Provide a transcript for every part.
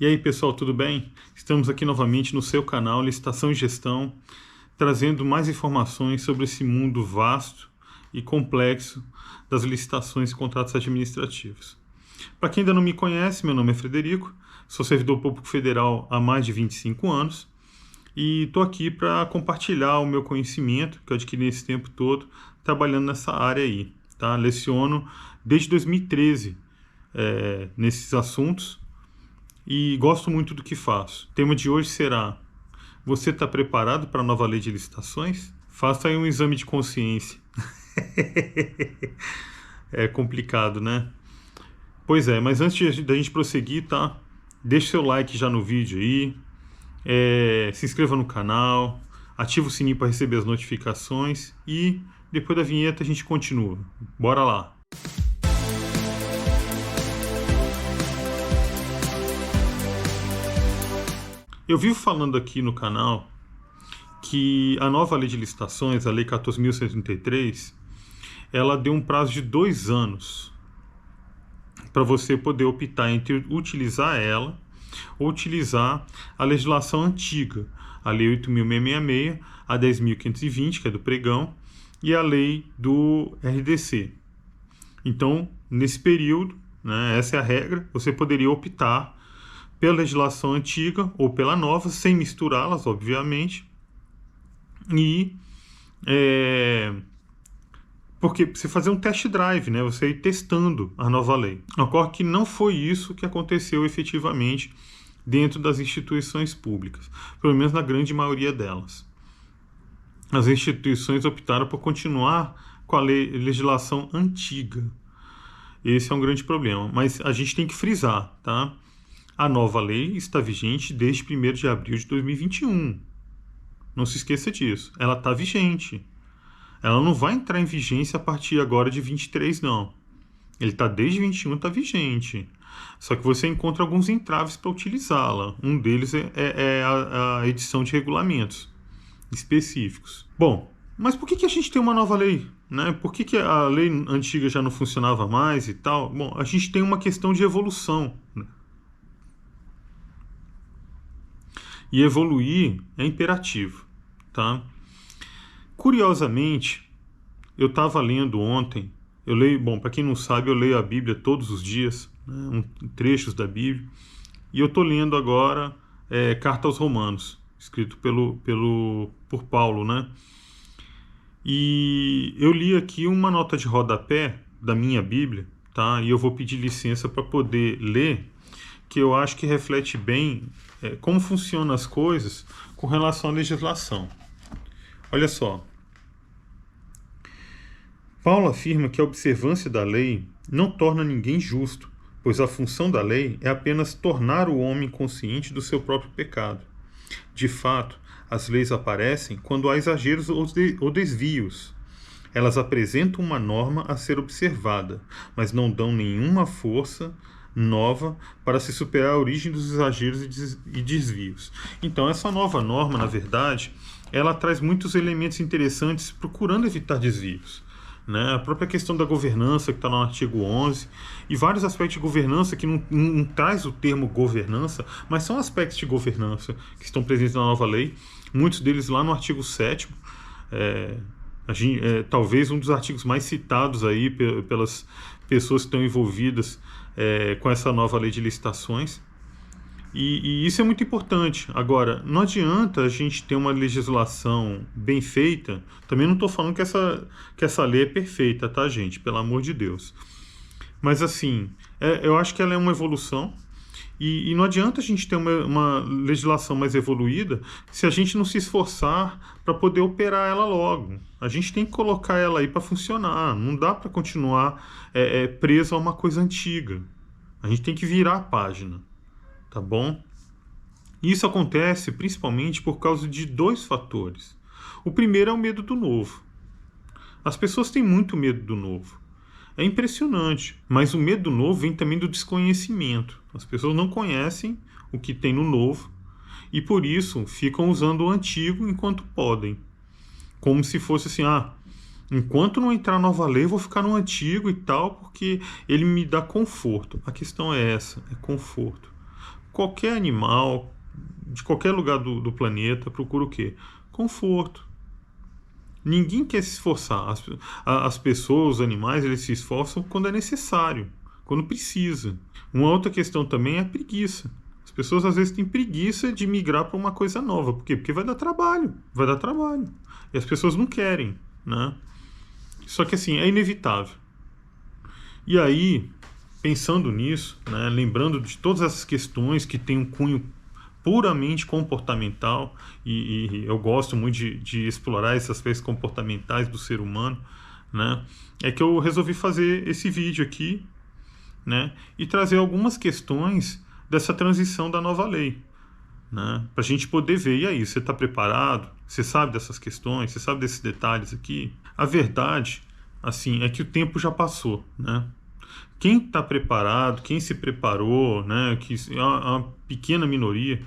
E aí, pessoal, tudo bem? Estamos aqui novamente no seu canal Licitação e Gestão, trazendo mais informações sobre esse mundo vasto e complexo das licitações e contratos administrativos. Para quem ainda não me conhece, meu nome é Frederico, sou servidor público federal há mais de 25 anos e estou aqui para compartilhar o meu conhecimento que eu adquiri esse tempo todo trabalhando nessa área aí. Tá? Leciono desde 2013 nesses assuntos e gosto muito do que faço. O tema de hoje será: você está preparado para a nova lei de licitações? Faça aí um exame de consciência. É complicado, né? Pois é, mas antes da gente prosseguir, tá? Deixe seu like já no vídeo aí, se inscreva no canal, ativa o sininho para receber as notificações e depois da vinheta a gente continua. Bora lá! Eu vivo falando aqui no canal que a nova lei de licitações, a Lei 14.133, ela deu um prazo de 2 anos para você poder optar entre utilizar ela ou utilizar a legislação antiga, a Lei 8.666, a 10.520, que é do pregão, e a lei do RDC. Então, nesse período, né, essa é a regra, você poderia optar pela legislação antiga ou pela nova, sem misturá-las, obviamente, e porque você fazer um test drive, né, você ir testando a nova lei. Ocorre que não foi isso que aconteceu efetivamente dentro das instituições públicas, pelo menos na grande maioria delas. As instituições optaram por continuar com a legislação antiga. Esse é um grande problema, mas a gente tem que frisar, tá? A nova lei está vigente desde 1º de abril de 2021. Não se esqueça disso. Ela está vigente. Ela não vai entrar em vigência a partir agora de 23, não. Ele está desde 21, está vigente. Só que você encontra alguns entraves para utilizá-la. Um deles é a edição de regulamentos específicos. Bom, mas por que a gente tem uma nova lei? Né? Por que a lei antiga já não funcionava mais e tal? Bom, a gente tem uma questão de evolução, né? E evoluir é imperativo, tá? Curiosamente, eu estava lendo ontem, para quem não sabe, eu leio a Bíblia todos os dias, né, trechos da Bíblia, e eu estou lendo agora Carta aos Romanos, escrito por Paulo, né? E eu li aqui uma nota de rodapé da minha Bíblia, tá? E eu vou pedir licença para poder ler, que eu acho que reflete bem como funcionam as coisas com relação à legislação. Olha só. Paulo afirma que a observância da lei não torna ninguém justo, pois a função da lei é apenas tornar o homem consciente do seu próprio pecado. De fato, as leis aparecem quando há exageros ou desvios. Elas apresentam uma norma a ser observada, mas não dão nenhuma força nova para se superar a origem dos exageros e desvios. Então, essa nova norma, na verdade, ela traz muitos elementos interessantes procurando evitar desvios, né? A própria questão da governança, que está no artigo 11, e vários aspectos de governança que não traz o termo governança, mas são aspectos de governança que estão presentes na nova lei, muitos deles lá no artigo 7º, talvez um dos artigos mais citados aí pelas pessoas que estão envolvidas com essa nova lei de licitações, e isso é muito importante. Agora, não adianta a gente ter uma legislação bem feita. Também não estou falando que essa lei é perfeita, tá, gente? Pelo amor de Deus. Mas assim, eu acho que ela é uma evolução, e não adianta a gente ter uma legislação mais evoluída se a gente não se esforçar para poder operar ela logo. A gente tem que colocar ela aí para funcionar. Não dá para continuar preso a uma coisa antiga. A gente tem que virar a página, tá bom? Isso acontece principalmente por causa de 2 fatores. O primeiro é o medo do novo. As pessoas têm muito medo do novo. É impressionante, mas o medo do novo vem também do desconhecimento. As pessoas não conhecem o que tem no novo e por isso ficam usando o antigo enquanto podem. Como se fosse assim, enquanto não entrar nova lei, eu vou ficar no antigo e tal, porque ele me dá conforto. A questão é essa, é conforto. Qualquer animal, de qualquer lugar do planeta, procura o quê? Conforto. Ninguém quer se esforçar. As pessoas, os animais, eles se esforçam quando é necessário, quando precisa. Uma outra questão também é a preguiça. As pessoas às vezes têm preguiça de migrar para uma coisa nova. Por quê? Porque vai dar trabalho. Vai dar trabalho. E as pessoas não querem, né? Só que assim, é inevitável. E aí, pensando nisso, né, lembrando de todas essas questões que têm um cunho puramente comportamental, e eu gosto muito de explorar esses aspectos comportamentais do ser humano, né, é que eu resolvi fazer esse vídeo aqui, né, e trazer algumas questões dessa transição da nova lei, né, para a gente poder ver, e aí, você está preparado? Você sabe dessas questões? Você sabe desses detalhes aqui? A verdade, assim, é que o tempo já passou, né? Quem está preparado, quem se preparou, né, que é uma pequena minoria,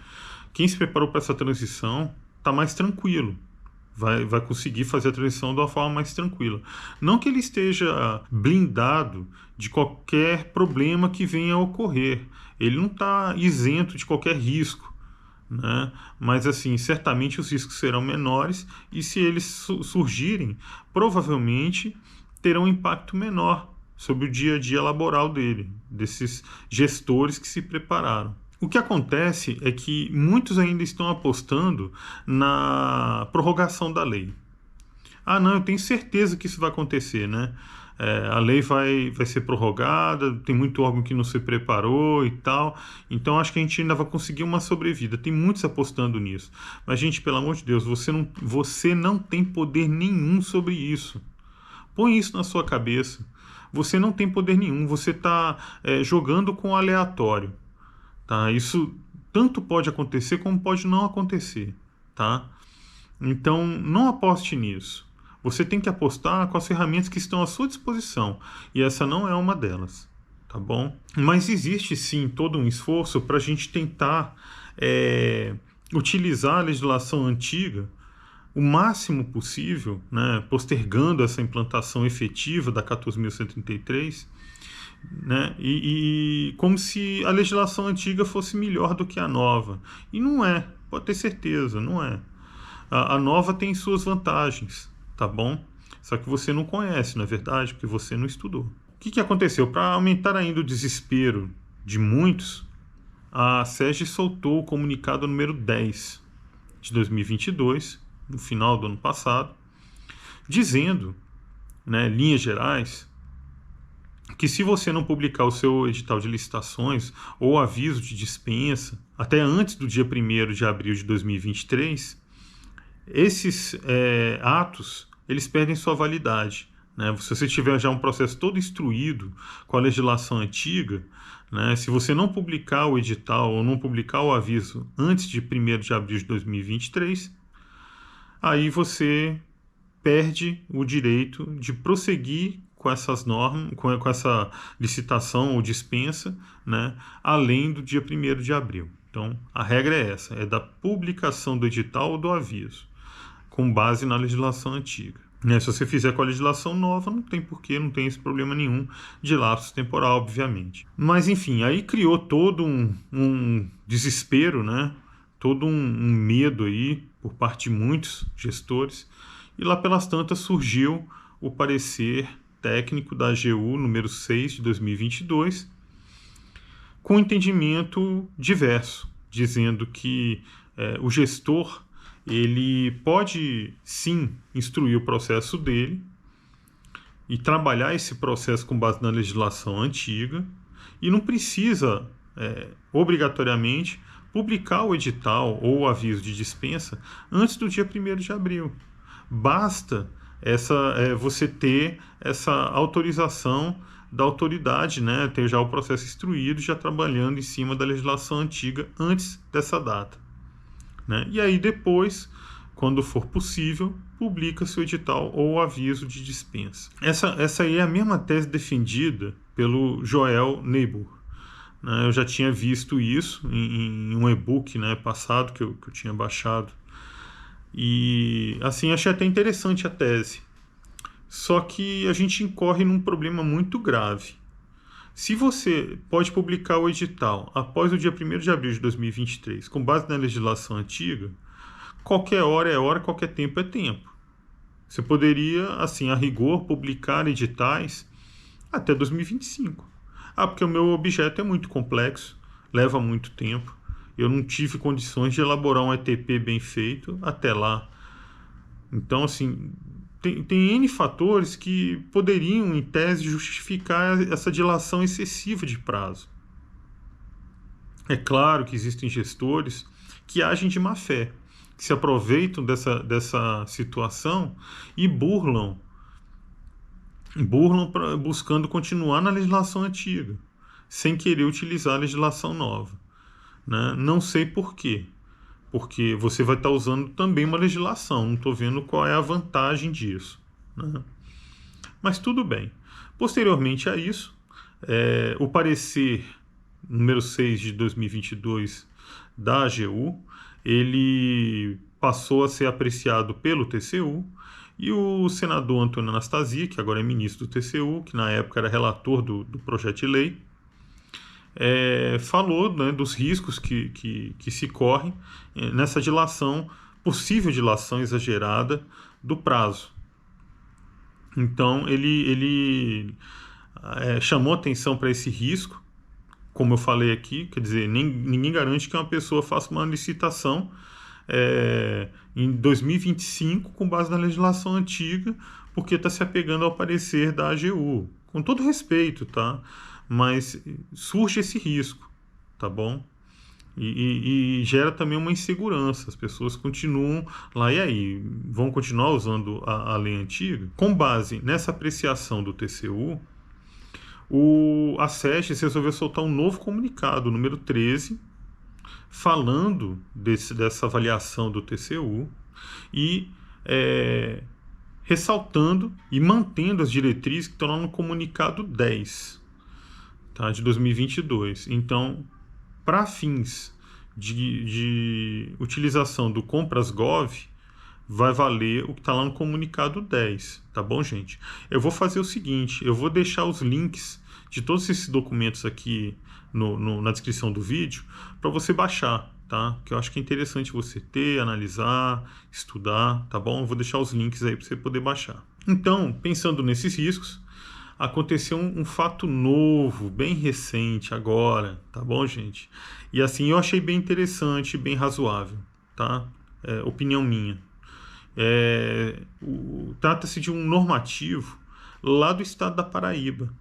quem se preparou para essa transição está mais tranquilo, vai conseguir fazer a transição de uma forma mais tranquila. Não que ele esteja blindado de qualquer problema que venha a ocorrer, ele não está isento de qualquer risco, né? Mas assim, certamente os riscos serão menores e se eles surgirem, provavelmente terão um impacto menor sobre o dia a dia laboral dele, desses gestores que se prepararam. O que acontece é que muitos ainda estão apostando na prorrogação da lei. Ah, não, eu tenho certeza que isso vai acontecer, né? A lei vai ser prorrogada, tem muito órgão que não se preparou e tal, então acho que a gente ainda vai conseguir uma sobrevida. Tem muitos apostando nisso. Mas, gente, pelo amor de Deus, você não tem poder nenhum sobre isso. Põe isso na sua cabeça. Você não tem poder nenhum, você está jogando com o aleatório. Tá? Isso tanto pode acontecer como pode não acontecer. Tá? Então, não aposte nisso. Você tem que apostar com as ferramentas que estão à sua disposição. E essa não é uma delas. Tá bom? Mas existe sim todo um esforço para a gente tentar utilizar a legislação antiga o máximo possível, né, postergando essa implantação efetiva da 14.133, né, e como se a legislação antiga fosse melhor do que a nova. E não é, pode ter certeza, não é. A nova tem suas vantagens, tá bom? Só que você não conhece, não é verdade? Porque você não estudou. O que aconteceu? Para aumentar ainda o desespero de muitos, a SEGE soltou o comunicado número 10 de 2022, no final do ano passado, dizendo, né, linhas gerais, que se você não publicar o seu edital de licitações ou aviso de dispensa até antes do dia 1º de abril de 2023, esses atos eles perdem sua validade. Né? Se você tiver já um processo todo instruído com a legislação antiga, né, se você não publicar o edital ou não publicar o aviso antes de 1º de abril de 2023, aí você perde o direito de prosseguir com essas normas, com essa licitação ou dispensa, né, além do dia 1º de abril. Então, a regra é essa, é da publicação do edital ou do aviso, com base na legislação antiga. Se você fizer com a legislação nova, não tem porquê, não tem esse problema nenhum de lapso temporal, obviamente. Mas, enfim, aí criou todo um desespero, né? Todo um medo aí por parte de muitos gestores. E lá pelas tantas surgiu o parecer técnico da AGU número 6 de 2022, com entendimento diverso, dizendo que o gestor ele pode sim instruir o processo dele e trabalhar esse processo com base na legislação antiga e não precisa obrigatoriamente publicar o edital ou o aviso de dispensa antes do dia 1º de abril. Basta você ter essa autorização da autoridade, né, ter já o processo instruído, já trabalhando em cima da legislação antiga antes dessa data. Né? E aí depois, quando for possível, publica-se o edital ou o aviso de dispensa. Essa aí é a mesma tese defendida pelo Joel Neibur. Né? Eu já tinha visto isso em um e-book, né, passado que eu tinha baixado. E assim, achei até interessante a tese. Só que a gente incorre num problema muito grave. Se você pode publicar o edital após o dia 1º de abril de 2023, com base na legislação antiga, qualquer hora é hora, qualquer tempo é tempo. Você poderia, assim, a rigor, publicar editais até 2025. Porque o meu objeto é muito complexo, leva muito tempo. Eu não tive condições de elaborar um ETP bem feito até lá. Então, assim, tem N fatores que poderiam, em tese, justificar essa dilação excessiva de prazo. É claro que existem gestores que agem de má fé, que se aproveitam dessa situação e burlam buscando continuar na legislação antiga, sem querer utilizar a legislação nova. Né? Não sei por quê. Porque você vai estar usando também uma legislação, não estou vendo qual é a vantagem disso. Né? Mas tudo bem. Posteriormente a isso, o parecer número 6 de 2022 da AGU, ele passou a ser apreciado pelo TCU, e o senador Antônio Anastasia, que agora é ministro do TCU, que na época era relator do projeto de lei, falou, né, dos riscos que se correm nessa dilação, possível dilação exagerada do prazo. Então, ele chamou atenção para esse risco, como eu falei aqui, quer dizer, ninguém garante que uma pessoa faça uma licitação em 2025 com base na legislação antiga, porque está se apegando ao parecer da AGU. Com todo respeito, tá? Mas surge esse risco, tá bom? E gera também uma insegurança. As pessoas continuam lá, e aí? Vão continuar usando a lei antiga? Com base nessa apreciação do TCU, a SESC resolveu soltar um novo comunicado, número 13, falando dessa avaliação do TCU e ressaltando e mantendo as diretrizes que estão lá no comunicado 10, tá, de 2022. Então, para fins de utilização do Compras.gov, vai valer o que está lá no comunicado 10, tá bom, gente? Eu vou fazer o seguinte, eu vou deixar os links de todos esses documentos aqui na descrição do vídeo para você baixar, tá? Que eu acho que é interessante você ter, analisar, estudar, tá bom? Eu vou deixar os links aí para você poder baixar. Então, pensando nesses riscos, aconteceu um fato novo, bem recente agora, tá bom, gente? E assim, eu achei bem interessante, bem razoável, tá? Opinião minha. Trata-se de um normativo lá do estado da Paraíba,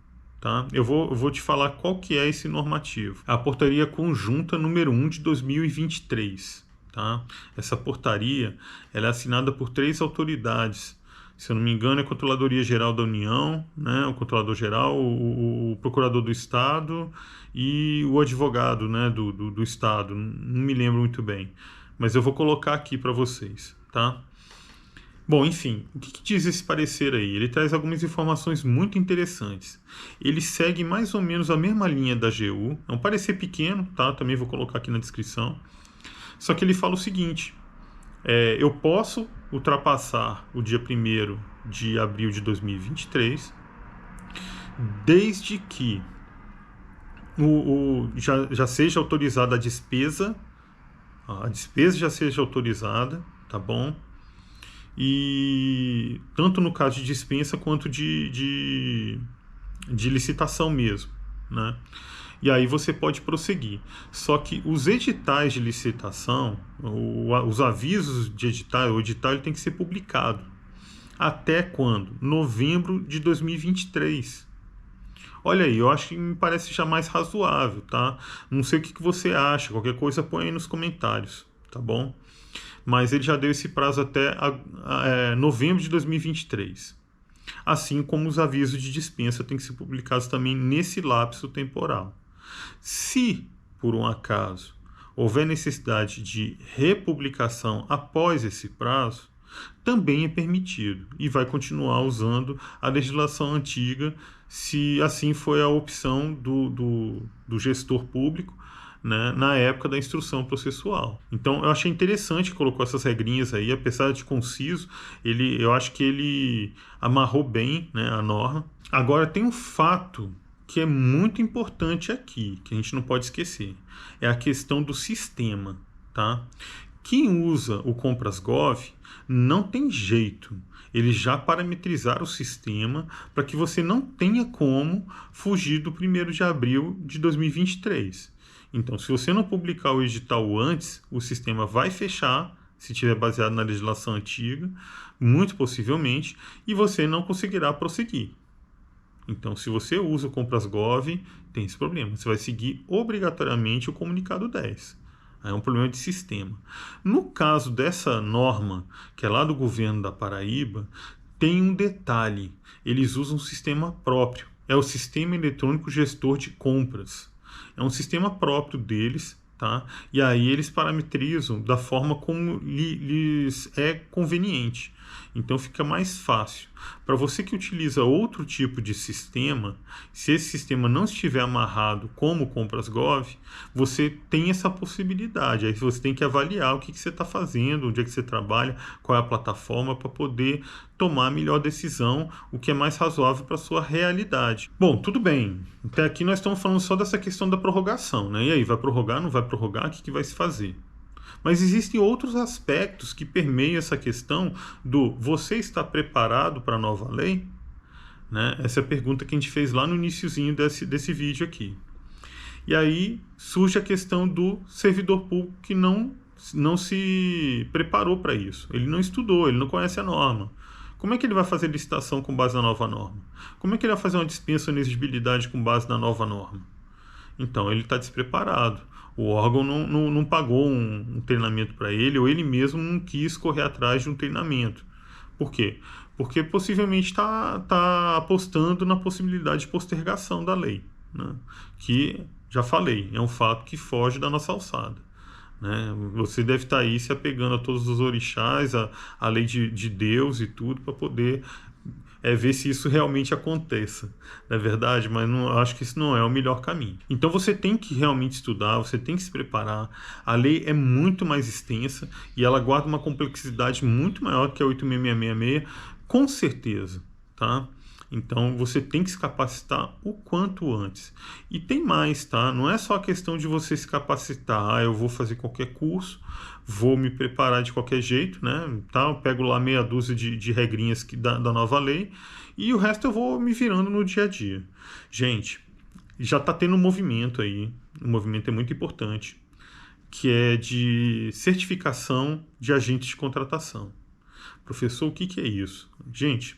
tá? Eu vou te falar qual que é esse normativo. A portaria conjunta número 1 de 2023, tá? Essa portaria, ela é assinada por 3 autoridades. Se eu não me engano, é a Controladoria Geral da União, né? O Controlador Geral, o Procurador do Estado e o advogado, né? do Estado. Não me lembro muito bem, mas eu vou colocar aqui para vocês, tá? Bom, enfim, o que diz esse parecer aí? Ele traz algumas informações muito interessantes. Ele segue mais ou menos a mesma linha da AGU. É um parecer pequeno, tá? Também vou colocar aqui na descrição. Só que ele fala o seguinte: eu posso ultrapassar o dia 1º de abril de 2023, desde que já seja autorizada a despesa já seja autorizada, tá bom? E tanto no caso de dispensa quanto de licitação mesmo, né? E aí você pode prosseguir. Só que os editais de licitação, os avisos de edital, o edital ele tem que ser publicado. Até quando? Novembro de 2023. Olha aí, eu acho que me parece já mais razoável, tá? Não sei o que você acha, qualquer coisa põe aí nos comentários, tá bom? Mas ele já deu esse prazo até novembro de 2023. Assim como os avisos de dispensa têm que ser publicados também nesse lapso temporal. Se, por um acaso, houver necessidade de republicação após esse prazo, também é permitido e vai continuar usando a legislação antiga, se assim foi a opção do gestor público, né, na época da instrução processual. Então, eu achei interessante que colocou essas regrinhas aí, apesar de conciso, eu acho que ele amarrou bem, né, a norma. Agora, tem um fato que é muito importante aqui, que a gente não pode esquecer, é a questão do sistema, tá? Quem usa o Compras.gov não tem jeito. Eles já parametrizaram o sistema para que você não tenha como fugir do 1º de abril de 2023. Então, se você não publicar o edital antes, o sistema vai fechar, se estiver baseado na legislação antiga, muito possivelmente, e você não conseguirá prosseguir. Então, se você usa o Compras.gov, tem esse problema. Você vai seguir obrigatoriamente o comunicado 10. É um problema de sistema. No caso dessa norma, que é lá do governo da Paraíba, tem um detalhe. Eles usam um sistema próprio. É o Sistema Eletrônico Gestor de Compras. É um sistema próprio deles, tá? E aí eles parametrizam da forma como lhes é conveniente. Então fica mais fácil. Para você que utiliza outro tipo de sistema, se esse sistema não estiver amarrado como o Compras.gov, você tem essa possibilidade. Aí você tem que avaliar o que você está fazendo, onde é que você trabalha, qual é a plataforma, para poder tomar a melhor decisão, o que é mais razoável para a sua realidade. Bom, tudo bem. Até aqui nós estamos falando só dessa questão da prorrogação, né? E aí, vai prorrogar, não vai prorrogar? O que vai se fazer? Mas existem outros aspectos que permeiam essa questão do você está preparado para a nova lei? Né? Essa é a pergunta que a gente fez lá no iniciozinho desse vídeo aqui. E aí surge a questão do servidor público que não se preparou para isso. Ele não estudou, ele não conhece a norma. Como é que ele vai fazer licitação com base na nova norma? Como é que ele vai fazer uma dispensa ou inexigibilidade com base na nova norma? Então, ele está despreparado. O órgão não pagou um treinamento para ele, ou ele mesmo não quis correr atrás de um treinamento. Por quê? Porque possivelmente está apostando na possibilidade de postergação da lei, né? Que, já falei, é um fato que foge da nossa alçada. Né? Você deve estar aí se apegando a todos os orixás, a lei de Deus e tudo, para poder ver se isso realmente aconteça, não é verdade? Mas acho que isso não é o melhor caminho. Então você tem que realmente estudar, você tem que se preparar. A lei é muito mais extensa e ela guarda uma complexidade muito maior que a 86666, com certeza, tá? Então você tem que se capacitar o quanto antes. E tem mais, tá? Não é só a questão de você se capacitar, eu vou fazer qualquer curso, vou me preparar de qualquer jeito, né? Tá? Eu pego lá meia dúzia de regrinhas da nova lei e o resto eu vou me virando no dia a dia. Gente, já está tendo um movimento aí, um movimento é muito importante, que é de certificação de agentes de contratação. Professor, o que é isso? Gente,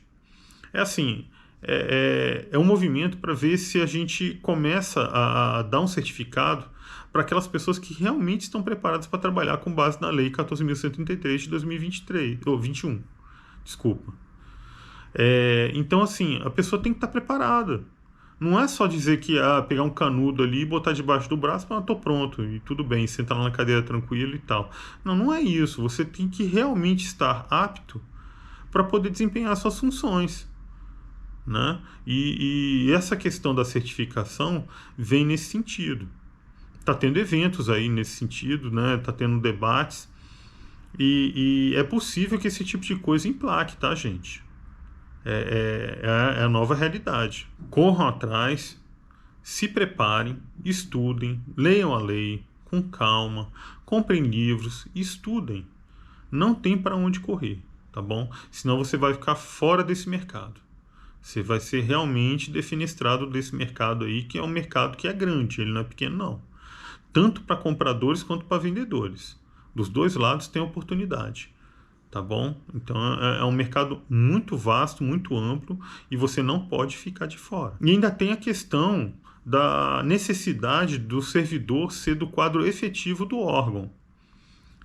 é assim, é um movimento para ver se a gente começa a dar um certificado para aquelas pessoas que realmente estão preparadas para trabalhar com base na Lei 14.133 de 2023, ou 21, desculpa. Então, assim, a pessoa tem que estar preparada. Não é só dizer que pegar um canudo ali e botar debaixo do braço, mas estou pronto, e tudo bem, sentar lá na cadeira tranquilo e tal. Não é isso. Você tem que realmente estar apto para poder desempenhar suas funções. Né? E essa questão da certificação vem nesse sentido. Está tendo eventos aí nesse sentido, né? Está tendo debates e é possível que esse tipo de coisa emplaque, tá, gente? É a nova realidade. Corram atrás, se preparem, estudem, leiam a lei com calma, comprem livros, estudem. Não tem para onde correr, tá bom? Senão você vai ficar fora desse mercado. Você vai ser realmente defenestrado desse mercado aí, que é um mercado que é grande, ele não é pequeno não. Tanto para compradores quanto para vendedores. Dos dois lados tem oportunidade, tá bom? Então é um mercado muito vasto, muito amplo e você não pode ficar de fora. E ainda tem a questão da necessidade do servidor ser do quadro efetivo do órgão,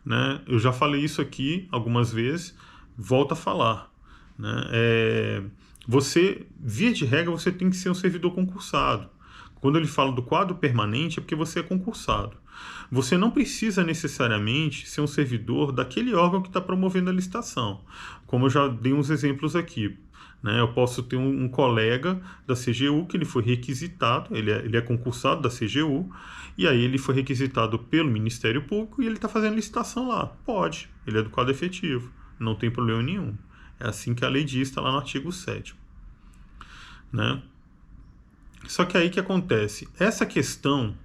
né? Eu já falei isso aqui algumas vezes, volto a falar, né? Você, via de regra, você tem que ser um servidor concursado. Quando ele fala do quadro permanente, é porque você é concursado. Você não precisa necessariamente ser um servidor daquele órgão que está promovendo a licitação. Como eu já dei uns exemplos aqui. Né? Eu posso ter um colega da CGU que ele foi requisitado, ele é concursado da CGU, e aí ele foi requisitado pelo Ministério Público e ele está fazendo licitação lá. Pode, ele é do quadro efetivo, não tem problema nenhum. É assim que a lei diz, está lá no artigo 7º. Né? Só que aí que acontece? Essa questão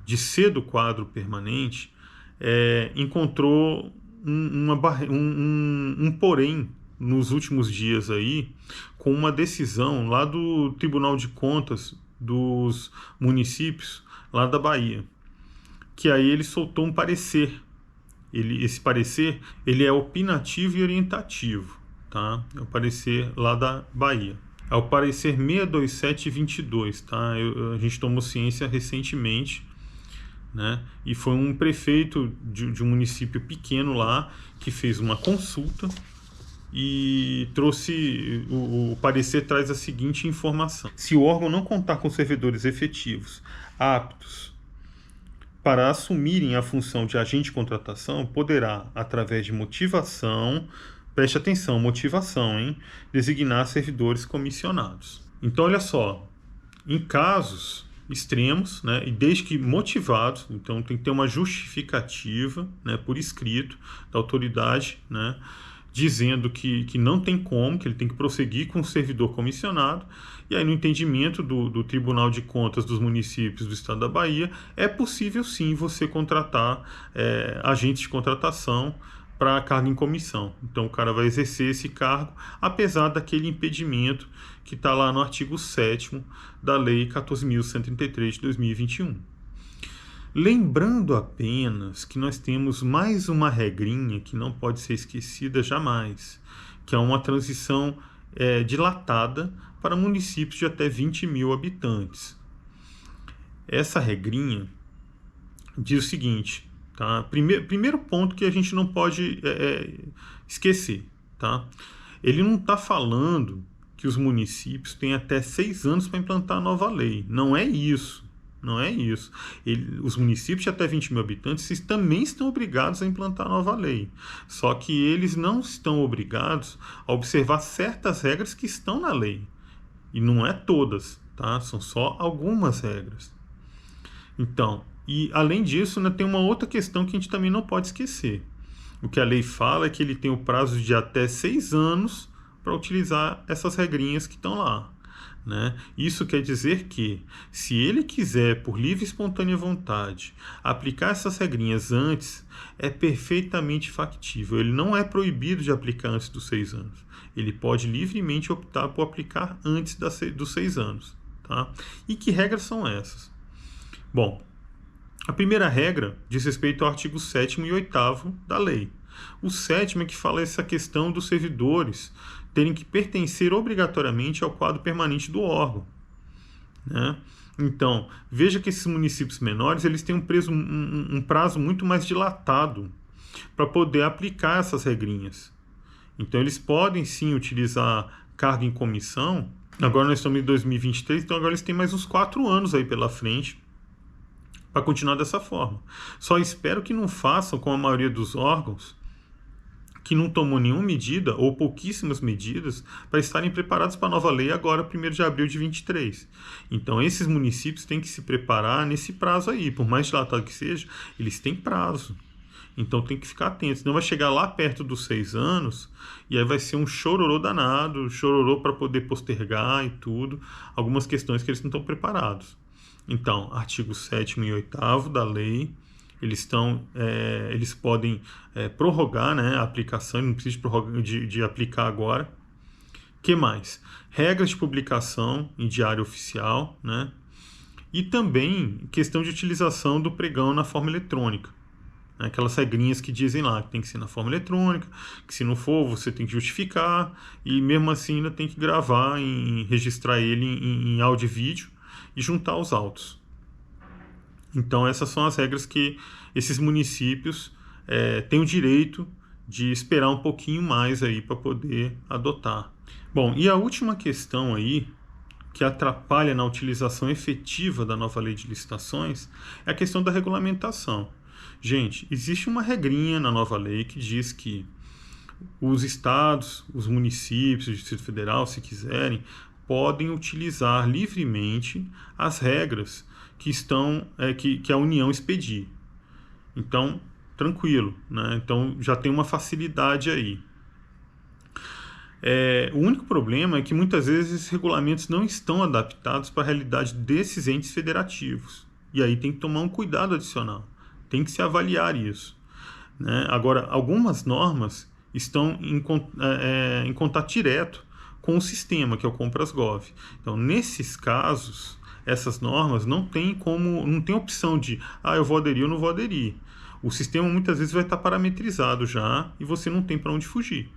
de ser do quadro permanente encontrou um porém nos últimos dias aí, com uma decisão lá do Tribunal de Contas dos municípios lá da Bahia, que aí ele soltou um parecer. Esse parecer ele é opinativo e orientativo, tá? É o parecer lá da Bahia. É o parecer 627/22, tá? A gente tomou ciência recentemente, né? E foi um prefeito de um município pequeno lá que fez uma consulta e trouxe o parecer traz a seguinte informação: se o órgão não contar com servidores efetivos aptos para assumirem a função de agente de contratação, poderá, através de motivação, preste atenção, motivação, hein, designar servidores comissionados. Então, olha só, em casos extremos, né, e desde que motivados, então tem que ter uma justificativa, né, por escrito da autoridade, né, dizendo que não tem como, que ele tem que prosseguir com o servidor comissionado. E aí, no entendimento do Tribunal de Contas dos municípios do estado da Bahia, é possível sim você contratar agentes de contratação para cargo em comissão. Então o cara vai exercer esse cargo, apesar daquele impedimento que está lá no artigo 7º da Lei 14.133 de 2021. Lembrando apenas que nós temos mais uma regrinha que não pode ser esquecida jamais, que é uma transição dilatada para municípios de até 20 mil habitantes. Essa regrinha diz o seguinte, tá? Primeiro ponto que a gente não pode esquecer, tá? Ele não está falando que os municípios têm até 6 anos para implantar a nova lei. Não é isso. Não é isso. Os municípios de até 20 mil habitantes também estão obrigados a implantar a nova lei. Só que eles não estão obrigados a observar certas regras que estão na lei. E não é todas, tá? São só algumas regras. Então, e além disso, né, tem uma outra questão que a gente também não pode esquecer. O que a lei fala é que ele tem o prazo de até 6 anos para utilizar essas regrinhas que estão lá. Né? Isso quer dizer que, se ele quiser, por livre e espontânea vontade, aplicar essas regrinhas antes, é perfeitamente factível. Ele não é proibido de aplicar antes dos 6 anos. Ele pode livremente optar por aplicar antes dos 6 anos. Tá? E que regras são essas? Bom, a primeira regra diz respeito ao artigo 7º e 8º da lei. O 7º é que fala essa questão dos servidores terem que pertencer obrigatoriamente ao quadro permanente do órgão, né? Então, veja que esses municípios menores eles têm um prazo muito mais dilatado para poder aplicar essas regrinhas. Então, eles podem sim utilizar cargo em comissão. Agora nós estamos em 2023, então agora eles têm mais uns 4 anos aí pela frente para continuar dessa forma. Só espero que não façam com a maioria dos órgãos que não tomou nenhuma medida ou pouquíssimas medidas para estarem preparados para a nova lei agora, 1º de abril de 23. Então, esses municípios têm que se preparar nesse prazo aí. Por mais dilatado que seja, eles têm prazo. Então, tem que ficar atento. Senão vai chegar lá perto dos 6 anos e aí vai ser um chororô danado, chororô para poder postergar e tudo, algumas questões que eles não estão preparados. Então, artigo 7º e 8º da lei, eles podem prorrogar, né, a aplicação, não precisa de aplicar agora. O que mais? Regras de publicação em diário oficial, né? E também questão de utilização do pregão na forma eletrônica. Né? Aquelas regrinhas que dizem lá que tem que ser na forma eletrônica, que se não for você tem que justificar, e mesmo assim ainda tem que gravar, registrar ele em áudio e vídeo e juntar os autos. Então, essas são as regras que esses municípios têm o direito de esperar um pouquinho mais aí para poder adotar. Bom, e a última questão aí, que atrapalha na utilização efetiva da nova lei de licitações, é a questão da regulamentação. Gente, existe uma regrinha na nova lei que diz que os estados, os municípios, o Distrito Federal, se quiserem, podem utilizar livremente as regras que a União expedir. Então, tranquilo, né? Então já tem uma facilidade aí. O único problema é que muitas vezes esses regulamentos não estão adaptados para a realidade desses entes federativos. E aí tem que tomar um cuidado adicional. Tem que se avaliar isso, né? Agora, algumas normas estão em contato direto com o sistema, que é o Compras.gov. Então, nesses casos, essas normas não tem opção de eu vou aderir ou não vou aderir. O sistema muitas vezes vai estar parametrizado já e você não tem para onde fugir.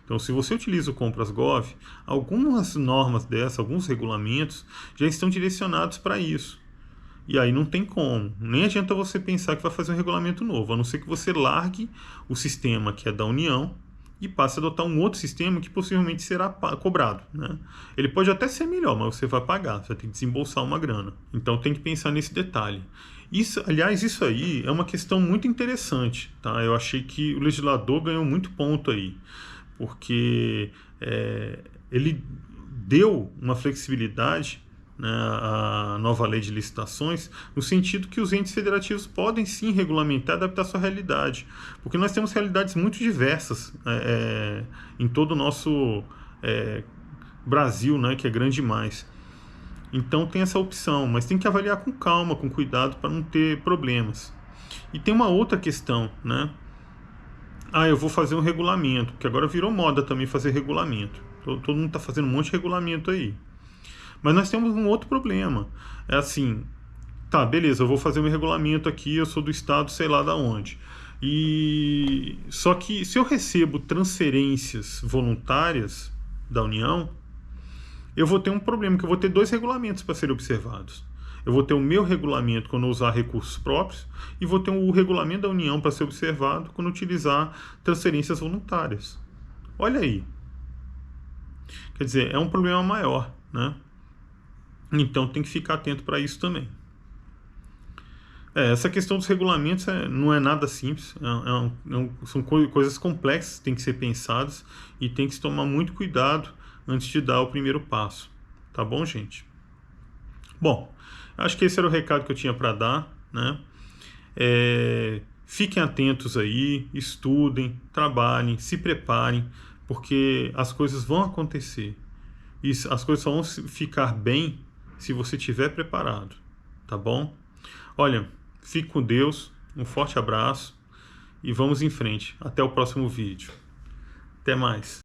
Então, se você utiliza o Compras.gov, algumas normas dessas, alguns regulamentos, já estão direcionados para isso. E aí não tem como. Nem adianta você pensar que vai fazer um regulamento novo, a não ser que você largue o sistema que é da União e passe a adotar um outro sistema que possivelmente será cobrado, né? Ele pode até ser melhor, mas você vai pagar, você vai ter que desembolsar uma grana. Então tem que pensar nesse detalhe. Aliás, isso aí é uma questão muito interessante, tá? Eu achei que o legislador ganhou muito ponto aí, porque ele deu uma flexibilidade, né, à nova lei de licitações, no sentido que os entes federativos podem sim regulamentar e adaptar a sua realidade, porque nós temos realidades muito diversas em todo o nosso Brasil, né, que é grande demais. Então tem essa opção, mas tem que avaliar com calma, com cuidado, para não ter problemas. E tem uma outra questão, né? Eu vou fazer um regulamento, que agora virou moda também fazer regulamento. Todo mundo está fazendo um monte de regulamento aí. Mas nós temos um outro problema. É assim, tá, beleza, eu vou fazer meu regulamento aqui, eu sou do estado, sei lá da onde. Só que se eu recebo transferências voluntárias da União, eu vou ter um problema, que eu vou ter dois regulamentos para serem observados. Eu vou ter o meu regulamento quando eu usar recursos próprios e vou ter o regulamento da União para ser observado quando utilizar transferências voluntárias. Olha aí. Quer dizer, é um problema maior, né? Então tem que ficar atento para isso também. Essa questão dos regulamentos não é nada simples, são coisas complexas que têm que ser pensadas e tem que se tomar muito cuidado antes de dar o primeiro passo. Tá bom, gente? Bom, acho que esse era o recado que eu tinha para dar, né? Fiquem atentos aí, estudem, trabalhem, se preparem, porque as coisas vão acontecer. E as coisas só vão ficar bem se você estiver preparado, tá bom? Olha, fique com Deus, um forte abraço e vamos em frente. Até o próximo vídeo. Até mais.